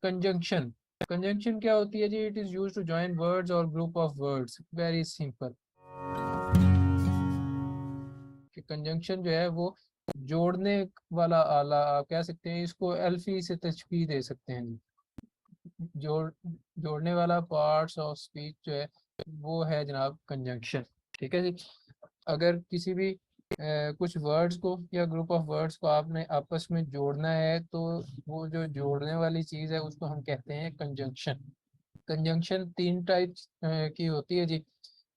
Conjunction. Conjunction क्या होती है जी? It is used to join words और group of words. Very simple. कि कंजंक्शन जो है वो जोड़ने वाला आला, आप कह सकते हैं इसको अल्फी से तशबीह दे सकते हैं जी। जोड़ने वाला पार्ट्स ऑफ स्पीच जो है वो है जनाब कंजंक्शन। ठीक है जी। अगर किसी भी कुछ वर्ड्स को या ग्रुप ऑफ वर्ड्स को आपने आपस में जोड़ना है तो वो जो जोड़ने वाली चीज़ है उसको हम कहते हैं कंजंक्शन। कंजंक्शन तीन टाइप की होती है जी।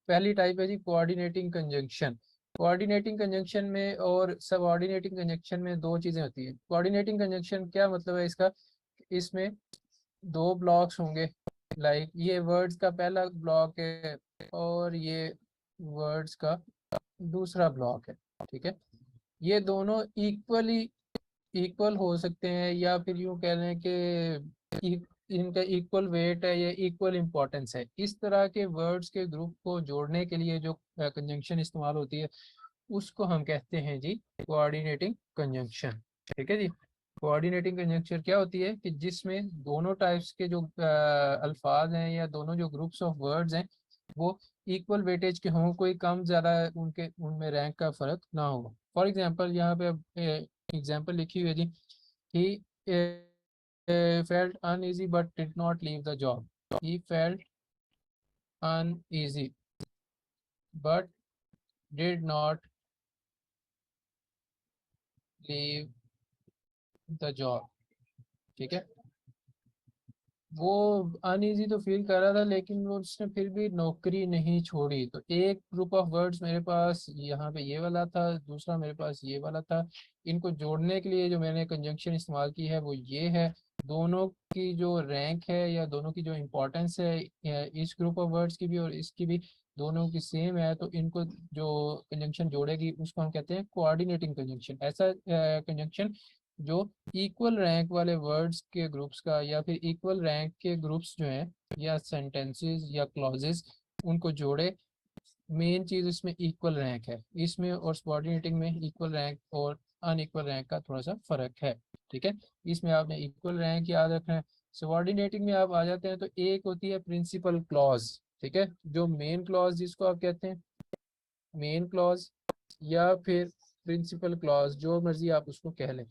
पहली टाइप है जी कोऑर्डिनेटिंग कंजंक्शन। कोऑर्डिनेटिंग कंजंक्शन में और सबऑर्डिनेटिंग कंजंक्शन में दो चीज़ें होती है। कोऑर्डिनेटिंग कंजंक्शन क्या मतलब है इसका? इसमें दो ब्लॉक्स होंगे। लाइक ये वर्ड्स का पहला ब्लॉक है और ये वर्ड्स का दूसरा ब्लॉक है। ठीक है। ये दोनों इक्वल हो सकते हैं या फिर यूं कह लें कि इनका इक्वल वेट है या इक्वल इम्पोर्टेंस है। इस तरह के वर्ड्स के ग्रुप को जोड़ने के लिए जो कंजंक्शन इस्तेमाल होती है उसको हम कहते हैं जी कोऑर्डिनेटिंग कंजंक्शन। ठीक है जी। कोऑर्डिनेटिंग कंजंक्शन क्या होती है कि जिसमें दोनों टाइप्स के जो अल्फाज हैं या दोनों जो ग्रुप्स ऑफ वर्ड्स हैं वो इक्वल वेटेज के हों, कोई कम ज़्यादा उनके उनमें रैंक का फ़र्क ना हो। फॉर एग्जांपल यहाँ पे एग्जांपल लिखी हुई है जी। ही felt uneasy but did not leave the job. He felt uneasy but did not leave the job। ठीक है। वो अनईजी तो फील कर रहा था लेकिन वो उसने फिर भी नौकरी नहीं छोड़ी। तो एक ग्रुप ऑफ वर्ड्स मेरे पास यहाँ पे ये वाला था, दूसरा मेरे पास ये वाला था। इनको जोड़ने के लिए जो मैंने कंजंक्शन इस्तेमाल की है वो ये है। दोनों की जो रैंक है या दोनों की जो इम्पोर्टेंस है इस ग्रुप ऑफ वर्ड्स की भी और इसकी भी दोनों की सेम है। तो इनको जो कंजंक्शन जोड़ेगी उसको हम कहते हैं कोऑर्डिनेटिंग कंजंक्शन। ऐसा कंजंक्शन जो इक्वल रैंक वाले वर्ड्स के ग्रुप्स का या फिर इक्वल रैंक के ग्रुप्स जो हैं या सेंटेंसेस या क्लॉजेस उनको जोड़े। मेन चीज़ इसमें इक्वल रैंक है। इसमें और सबऑर्डिनेटिंग में इक्वल रैंक और अनइक्वल रैंक का थोड़ा सा फर्क है। ठीक है। इसमें आपने इक्वल रैंक याद रखना है। सबऑर्डिनेटिंग में आप आ जाते हैं तो एक होती है प्रिंसिपल क्लॉज। ठीक है। जो मेन क्लॉज जिसको आप कहते हैं मेन क्लॉज या फिर प्रिंसिपल क्लॉज, जो मर्जी आप उसको कह लें।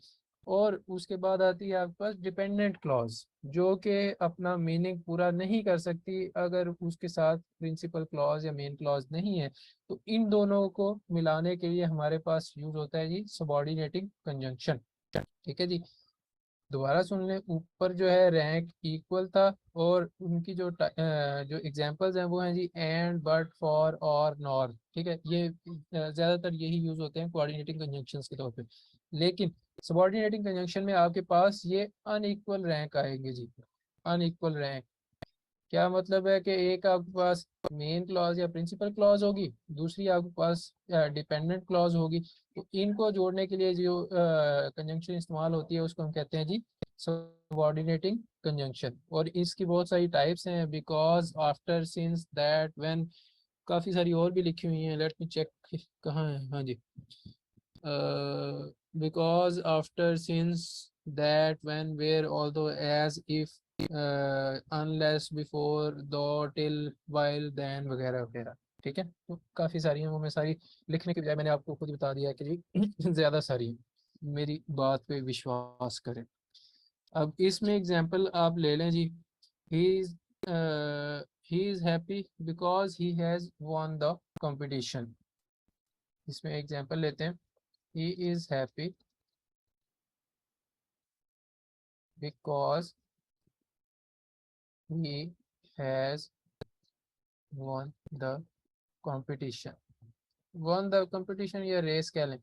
और उसके बाद आती है आपके पास डिपेंडेंट क्लॉज जो कि अपना मीनिंग पूरा नहीं कर सकती अगर उसके साथ प्रिंसिपल क्लॉज या मेन क्लॉज नहीं है। तो इन दोनों को मिलाने के लिए हमारे पास यूज होता है जी सबऑर्डिनेटिंग कंजंक्शन। ठीक है जी। दोबारा सुन लें। ऊपर जो है रैंक इक्वल था और उनकी जो एग्जांपल्स हैं वो हैं जी एंड, बट, फॉर और नॉर। ठीक है। ये ज़्यादातर यही यूज़ होते हैं कोऑर्डिनेटिंग कंजंक्शंस के तौर पे। लेकिन सबऑर्डिनेटिंग कंजंक्शन में आपके पास ये अनइक्वल रैंक आएंगे जी। अनइक्वल रैंक क्या मतलब है कि एक आपके पास मेन क्लॉज या प्रिंसिपल क्लॉज होगी, दूसरी आपके पास डिपेंडेंट क्लॉज होगी। तो इनको जोड़ने के लिए जो कंजंक्शन इस्तेमाल होती है उसको हम कहते हैं जी सबऑर्डिनेटिंग कंजंक्शन। और इसकी बहुत सारी टाइप्स हैं। Because, after, since, that, when, काफ़ी सारी और भी लिखी हुई हैं। लेट मी चेक कहाँ है। हाँ जी। Because, after, since, that, when, where, although, as, if, unless, before, though, till, while, then वगैरह वगैरह। ठीक है। तो काफ़ी सारी हैं, वो मैं सारी लिखने के बजाय मैंने आपको खुद बता दिया है कि जी ज़्यादा सारी हैं। मेरी बात पे विश्वास करें। अब इसमें एग्जांपल आप ले लें जी। He is he is happy because he has won the competition. इसमें एग्जांपल लेते हैं। He is happy because he has won the competition। Won the competition या रेस कह लें।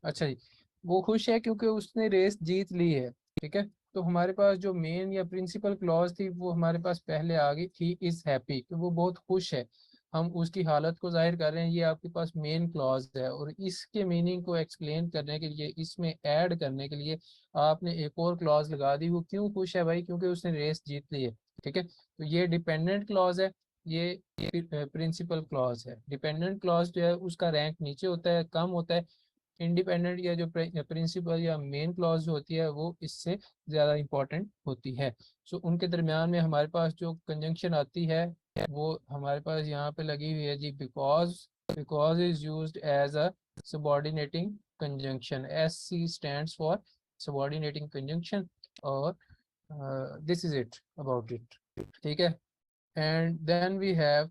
अच्छा जी। वो खुश है क्योंकि उसने रेस जीत ली है। ठीक है। तो हमारे पास जो मेन या प्रिंसिपल क्लॉज थी वो हमारे पास पहले आ गई। ही इज हैप्पी तो वो बहुत खुश है। हम उसकी हालत को जाहिर कर रहे हैं। ये आपके पास मेन क्लॉज है और इसके मीनिंग को एक्सप्लेन करने के लिए इसमें ऐड करने के लिए आपने एक और क्लॉज लगा दी। वो क्यों खुश है भाई? क्योंकि उसने रेस जीत ली है। ठीक है। तो ये डिपेंडेंट क्लॉज है। ये प्रिंसिपल क्लॉज है। डिपेंडेंट क्लॉज जो है उसका रैंक नीचे होता है, कम होता है। इंडिपेंडेंट या जो प्रिंसिपल या मेन क्लॉज होती है वो इससे ज़्यादा इम्पोर्टेंट होती है। सो उनके दरमियान में हमारे पास जो कंजंक्शन आती है वो हमारे पास यहाँ पे लगी हुई है जी, because is used as a subordinating conjunction. SC stands for subordinating conjunction, और this is it about it. ठीक है, and then we have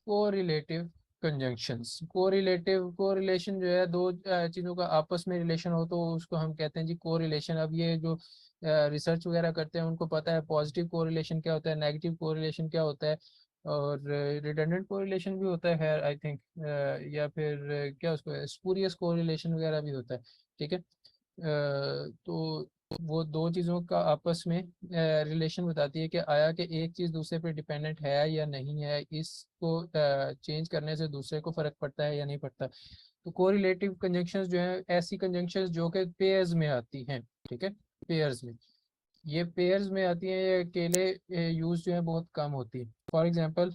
correlative conjunctions. Correlation जो है, दो चीज़ों का आपस में रिलेशन हो तो उसको हम कहते हैं जी कोरिलेशन। अब ये जो रिसर्च वगैरह करते हैं उनको पता है पॉजिटिव कोरिलेशन क्या होता है, नेगेटिव कोरिलेशन क्या होता है, और रिडंडेंट कोरिलेशन भी होता है आई थिंक, या फिर क्या उसको स्पूरियस कोरिलेशन वगैरह भी होता है। ठीक है, तो वो दो चीज़ों का आपस में रिलेशन बताती है कि आया कि एक चीज़ दूसरे पे डिपेंडेंट है या नहीं है, इसको चेंज करने से दूसरे को फ़र्क पड़ता है या नहीं पड़ता। तो कोरिलेटिव कंजंक्शंस जो है ऐसी कंजंक्शंस जो कि पेयर्स में आती हैं। ठीक है, पेयर्स में, ये पेयर्स में आती हैं, ये अकेले यूज जो है बहुत कम होती है। फॉर एग्जांपल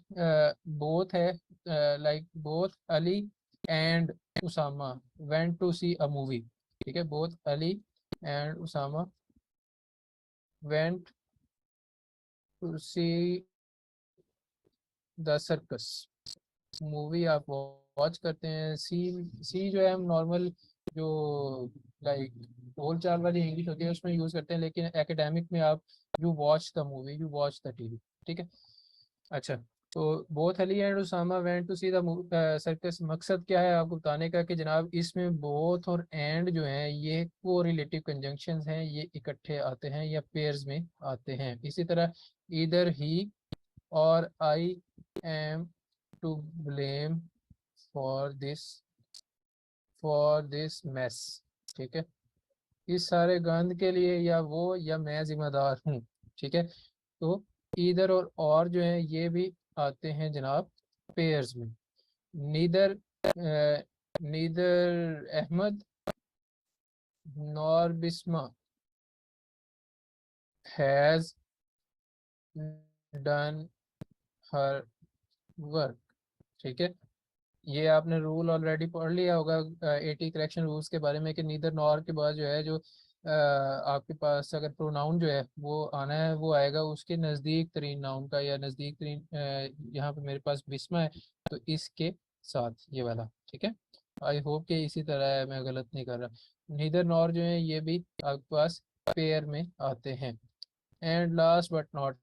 बोथ है, like both Ali and Usama went to see a movie. ठीक है, both Ali and Usama went to see the circus. Movie आप वॉच करते हैं, सी सी जो है हम नॉर्मल जो लाइक बोल चाल वाली इंग्लिश होती है उसमें यूज़ करते हैं, लेकिन एकेडमिक में आप you watch the movie, you watch the TV. ठीक है, अच्छा, तो both Ali and Usama went to see the circus. मकसद क्या है आपको बताने का कि जनाब इसमें बोथ और एंड जो हैं ये को रिलेटिव कंजंक्शंस हैं, ये इकट्ठे आते हैं या पेयर्स में आते हैं। इसी तरह इधर ही और I am to blame for this mess. ठीक है, इस सारे गंद के लिए या वो या मैं जिम्मेदार हूँ। ठीक है, तो इधर और जो है ये भी आते हैं जनाब पेयर्स में। Neither neither Ahmad nor Bisma has done her work. ठीक है, ये आपने रूल ऑलरेडी पढ़ लिया होगा 80 करेक्शन रूल्स के बारे में कि नीदर नॉर के बाद जो है जो आपके पास अगर प्रोनाउन जो है वो आना है वो आएगा उसके नज़दीक तरीन नाउन का, या नज़दीक तरीन यहाँ पे मेरे पास बिस्मा है तो इसके साथ ये वाला। ठीक है, आई होप कि इसी तरह है, मैं गलत नहीं कर रहा। नीदर नॉर जो है ये भी आपके पास पेयर में आते हैं। And last but not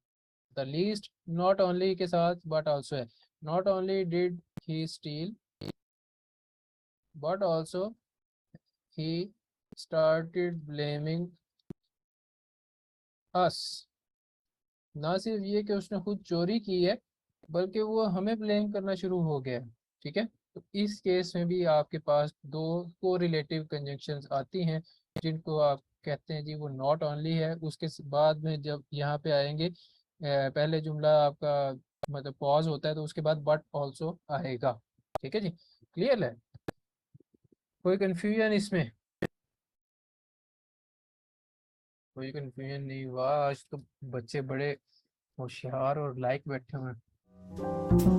the least, not only के साथ बट ऑल्सो है। Not only did he steel but also he started blaming us। ना सिर्फ ये कि उसने खुद चोरी की है बल्कि वो हमें ब्लेम करना शुरू हो गया। ठीक है, तो इस केस में भी आपके पास दो को रिलेटिव कंजंक्शंस आती हैं जिनको आप कहते हैं जी वो नॉट ओनली है। उसके बाद में जब यहाँ पे आएंगे पहले जुमला आपका मतलब पॉज होता है तो उसके बाद बट ऑल्सो आएगा। ठीक है जी, क्लियर है, कोई कंफ्यूजन इसमें? कोई कंफ्यूजन नहीं हुआ? आज तो बच्चे बड़े होशियार और लाइक बैठे हुए हैं।